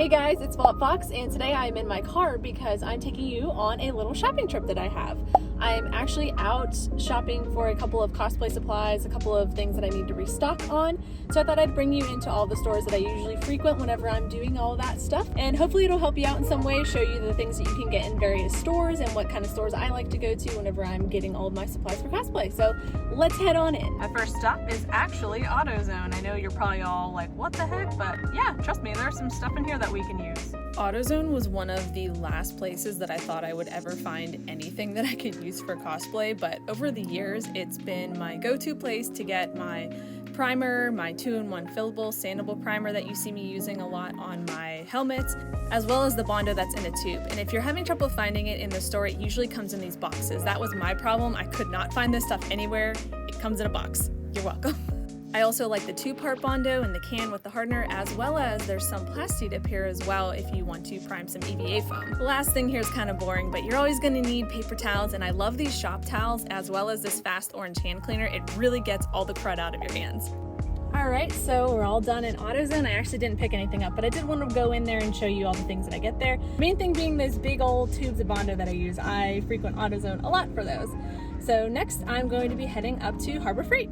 Hey guys, it's Fox, and today I'm in my car because I'm taking you on a little shopping trip that I have. I'm actually out shopping for a couple of cosplay supplies, a couple of things that I need to restock on. So I thought I'd bring you into all the stores that I usually frequent whenever I'm doing all that stuff. And hopefully it'll help you out in some way, show you the things that you can get in various stores and what kind of stores I like to go to whenever I'm getting all of my supplies for cosplay. So let's head on in. My first stop is actually Autozone. I know you're probably all like, what the heck? But yeah, trust me, there's some stuff in here that we can use. Autozone was one of the last places that I thought I would ever find anything that I could use for cosplay, but over the years it's been my go-to place to get my primer, my 2-in-1 fillable sandable primer that you see me using a lot on my helmets, as well as the Bondo that's in a tube. And if you're having trouble finding it in the store, it usually comes in these boxes. That was my problem. I could not find this stuff anywhere. It comes in a box. You're welcome. I also like the 2-part Bondo in the can with the hardener, as well as there's some plastic dip here as well if you want to prime some EVA foam. The last thing here is kind of boring, but you're always going to need paper towels, and I love these shop towels as well as this fast orange hand cleaner. It really gets all the crud out of your hands. Alright, so we're all done in Autozone. I actually didn't pick anything up, but I did want to go in there and show you all the things that I get there. Main thing being those big old tubes of Bondo that I use. I frequent Autozone a lot for those. So next I'm going to be heading up to Harbor Freight.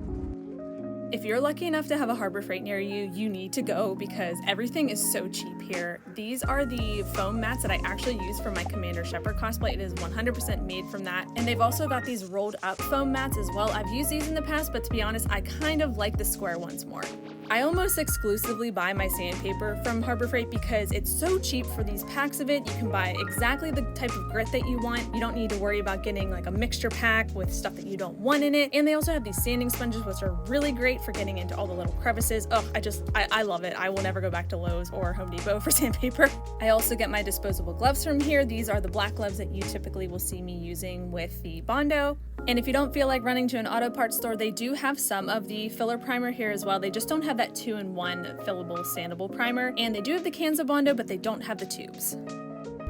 If you're lucky enough to have a Harbor Freight near you, you need to go because everything is so cheap here. These are the foam mats that I actually use for my Commander Shepard cosplay. It is 100% made from that. And they've also got these rolled up foam mats as well. I've used these in the past, but to be honest, I kind of like the square ones more. I almost exclusively buy my sandpaper from Harbor Freight because it's so cheap for these packs of it. You can buy exactly the type of grit that you want. You don't need to worry about getting like a mixture pack with stuff that you don't want in it. And they also have these sanding sponges, which are really great for getting into all the little crevices. Oh, I love it. I will never go back to Lowe's or Home Depot for sandpaper. I also get my disposable gloves from here. These are the black gloves that you typically will see me using with the Bondo. And if you don't feel like running to an auto parts store, they do have some of the filler primer here as well. They just don't have that 2-in-1 fillable sandable primer. And they do have the cans of Bondo, but they don't have the tubes.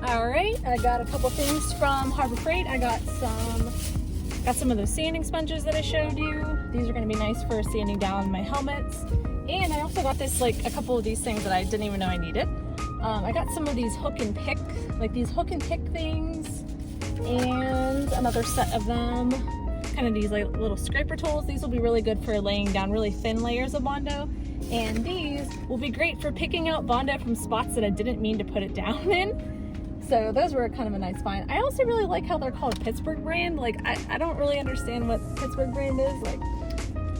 Alright, I got a couple things from Harbor Freight. I got some of those sanding sponges that I showed you. These are going to be nice for sanding down my helmets. And I also got this, like a couple of these things that I didn't even know I needed. I got some of these hook and pick things, and another set of them, kind of these like little scraper tools. These will be really good for laying down really thin layers of Bondo. And these will be great for picking out Bondo from spots that I didn't mean to put it down in. So those were kind of a nice find. I also really like how they're called Pittsburgh brand. Like, I don't really understand what Pittsburgh brand is. Like,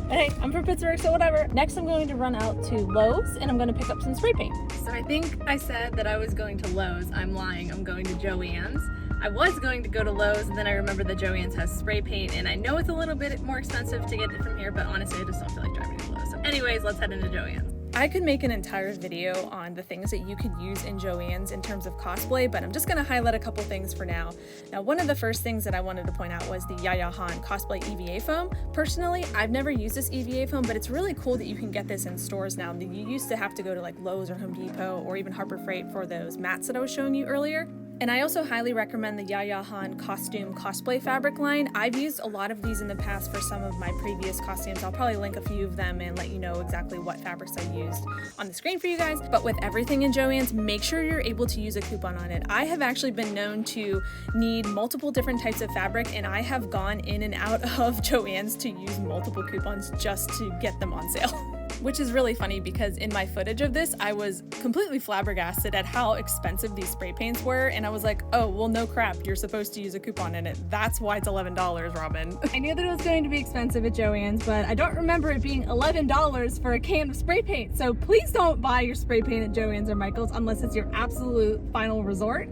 hey, I'm from Pittsburgh, so whatever. Next, I'm going to run out to Lowe's, and I'm going to pick up some spray paint. So I think I said that I was going to Lowe's. I'm lying. I'm going to Joann's. I was going to go to Lowe's, and then I remembered that Joann's has spray paint, and I know it's a little bit more expensive to get it from here, but honestly, I just don't feel like driving to Lowe's. So anyways, let's head into Joann's. I could make an entire video on the things that you could use in Joann's in terms of cosplay, but I'm just going to highlight a couple things for now. Now, one of the first things that I wanted to point out was the Joanns Haul Cosplay EVA foam. Personally, I've never used this EVA foam, but it's really cool that you can get this in stores now. You used to have to go to like Lowe's or Home Depot or even Harbor Freight for those mats that I was showing you earlier. And I also highly recommend the Joanns Haul costume cosplay fabric line. I've used a lot of these in the past for some of my previous costumes. I'll probably link a few of them and let you know exactly what fabrics I used on the screen for you guys. But with everything in Joann's, make sure you're able to use a coupon on it. I have actually been known to need multiple different types of fabric, and I have gone in and out of Joann's to use multiple coupons just to get them on sale. Which is really funny because in my footage of this, I was completely flabbergasted at how expensive these spray paints were, and I was like, oh, well, no crap, you're supposed to use a coupon in it. That's why it's $11, Robin. I knew that it was going to be expensive at Joann's, but I don't remember it being $11 for a can of spray paint. So please don't buy your spray paint at Joann's or Michael's unless it's your absolute final resort.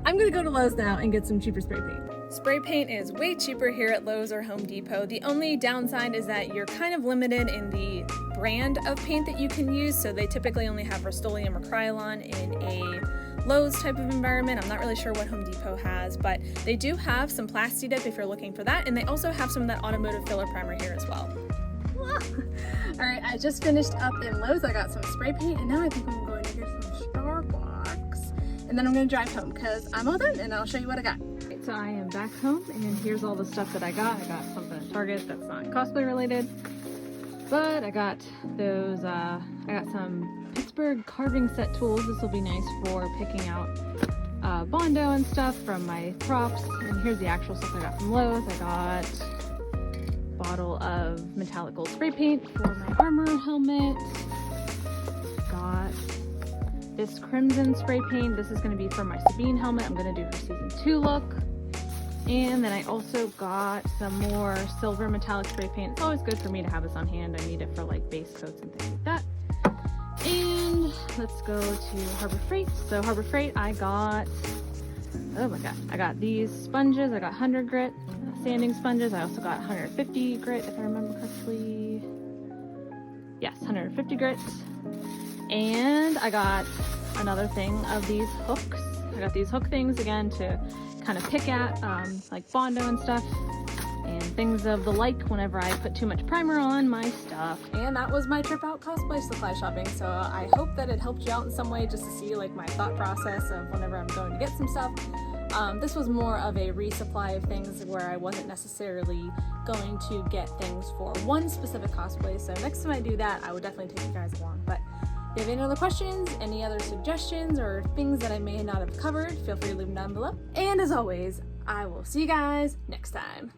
I'm gonna go to Lowe's now and get some cheaper spray paint. Spray paint is way cheaper here at Lowe's or Home Depot. The only downside is that you're kind of limited in the brand of paint that you can use. So they typically only have Rust-Oleum or Krylon in a Lowe's type of environment. I'm not really sure what Home Depot has, but they do have some Plasti Dip if you're looking for that. And they also have some of that automotive filler primer here as well. All right, I just finished up in Lowe's. I got some spray paint, and now I think I'm going to get some Starbucks. And then I'm going to drive home because I'm all done, and I'll show you what I got. So I am back home, and here's all the stuff that I got. I got something at Target that's not cosplay related, but I got those, I got some Pittsburgh iceberg carving set tools. This will be nice for picking out Bondo and stuff from my props. And here's the actual stuff I got from Lowe's. I got a bottle of metallic gold spray paint for my armor helmet. Got this crimson spray paint. This is going to be for my Sabine helmet. I'm going to do her season 2 look. And then I also got some more silver metallic spray paint. It's always good for me to have this on hand. I need it for like base coats and things like that. And let's go to Harbor Freight. So Harbor Freight, I got, oh my god, I got these sponges. I got 100 grit sanding sponges. I also got 150 grit, if I remember correctly. Yes, 150 grit. And I got another thing of these hooks. I got these hook things again to kind of pick at, like Bondo and stuff, and things of the like whenever I put too much primer on my stuff. And that was my trip out cosplay supply shopping, so I hope that it helped you out in some way just to see like my thought process of whenever I'm going to get some stuff. This was more of a resupply of things where I wasn't necessarily going to get things for one specific cosplay, so next time I do that I would definitely take you guys along. But if you have any other questions, any other suggestions, or things that I may not have covered, feel free to leave them down below. And as always, I will see you guys next time.